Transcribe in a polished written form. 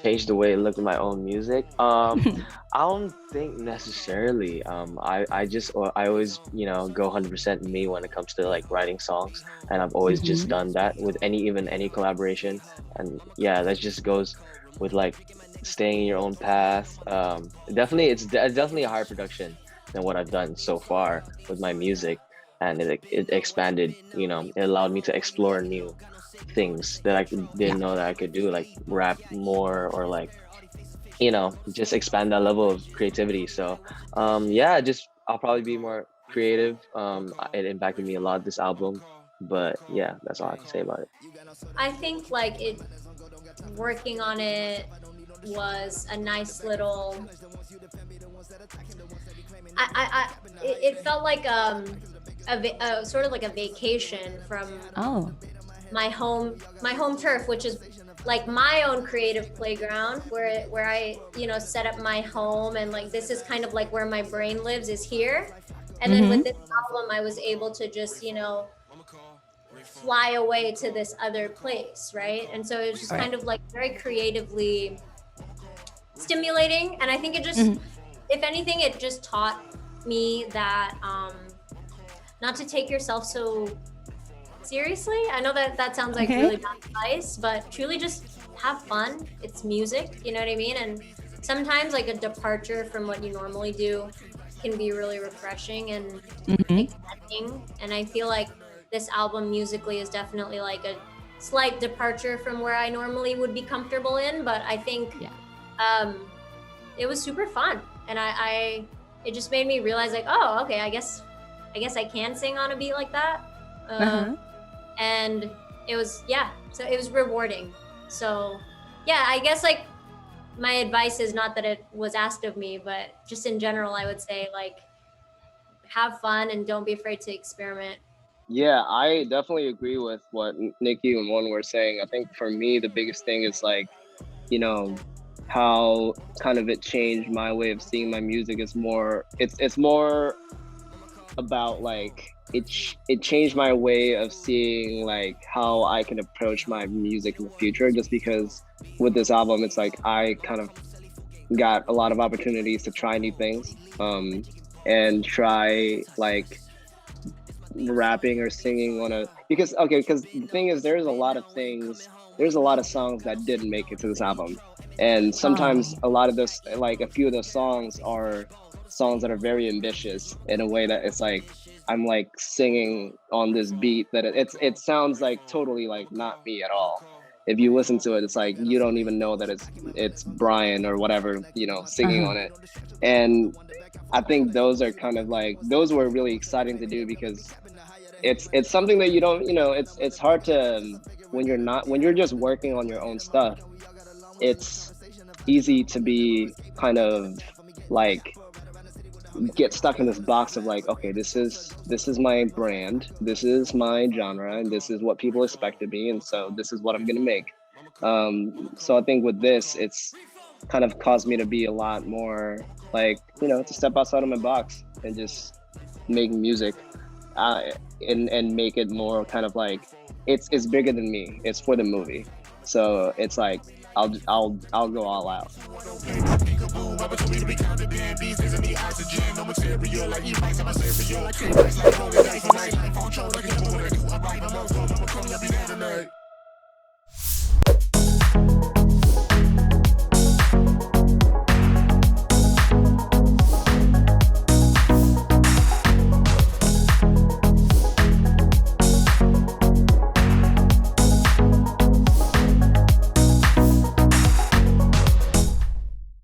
change the way I look at my own music. I don't think necessarily. I always, go 100% me when it comes to like writing songs, and I've always just Mm-hmm. done that with any collaboration. And yeah, that just goes with like staying in your own path. Definitely, definitely a higher production than what I've done so far with my music, and it expanded. It allowed me to explore new things that Yeah. didn't know that I could do, like rap more or like, just expand that level of creativity. So, yeah, just I'll probably be more creative. It impacted me a lot, this album, but yeah, that's all I have to say about it. I think like it working on it was a nice little. It felt like sort of like a vacation from Oh. my home turf, which is like my own creative playground where I set up my home, and like this is kind of like where my brain lives, is here. And then with Mm-hmm. this album I was able to just fly away to this other place, right? And so it was just All right. kind of like very creatively stimulating, and I think it just, Mm-hmm. if anything, it just taught me that not to take yourself so seriously. I know that that sounds like Okay. really bad advice, but truly just have fun. It's music, you know what I mean? And sometimes like a departure from what you normally do can be really refreshing and Mm-hmm. exciting. And I feel like this album musically is definitely like a slight departure from where I normally would be comfortable in, but I think Yeah. um it was super fun. And it just made me realize like, oh, okay, I guess I can sing on a beat like that. Uh, Uh-huh. and it was, yeah, so it was rewarding. So yeah, I guess like my advice is not that it was asked of me, but just in general I would say like have fun and don't be afraid to experiment. Yeah, I definitely agree with what Nikki and One were saying. I think for me, the biggest thing is like, you know, how kind of it changed my way of seeing my music. Is more, it's more about like it changed my way of seeing like how I can approach my music in the future. Just because with this album, it's like I kind of got a lot of opportunities to try new things, and try like rapping or singing on a, because the thing is there's a lot of songs that didn't make it to this album, and sometimes Oh. a lot of this, like a few of those songs are songs that are very ambitious in a way that it's like I'm like singing on this beat that it sounds like totally like not me at all. If you listen to it, it's like you don't even know that it's Brian or whatever, singing Uh-huh. on it. And I think those are kind of like, those were really exciting to do, because it's something that you don't, it's hard to, when you're just working on your own stuff, it's easy to be kind of like get stuck in this box of like, okay, this is my brand, this is my genre, and this is what people expect of me, and so this is what I'm gonna make. So I think with this, it's kind of caused me to be a lot more like, to step outside of my box and just make music, uh, and make it more kind of like it's bigger than me. It's for the movie, so it's like I'll go all out.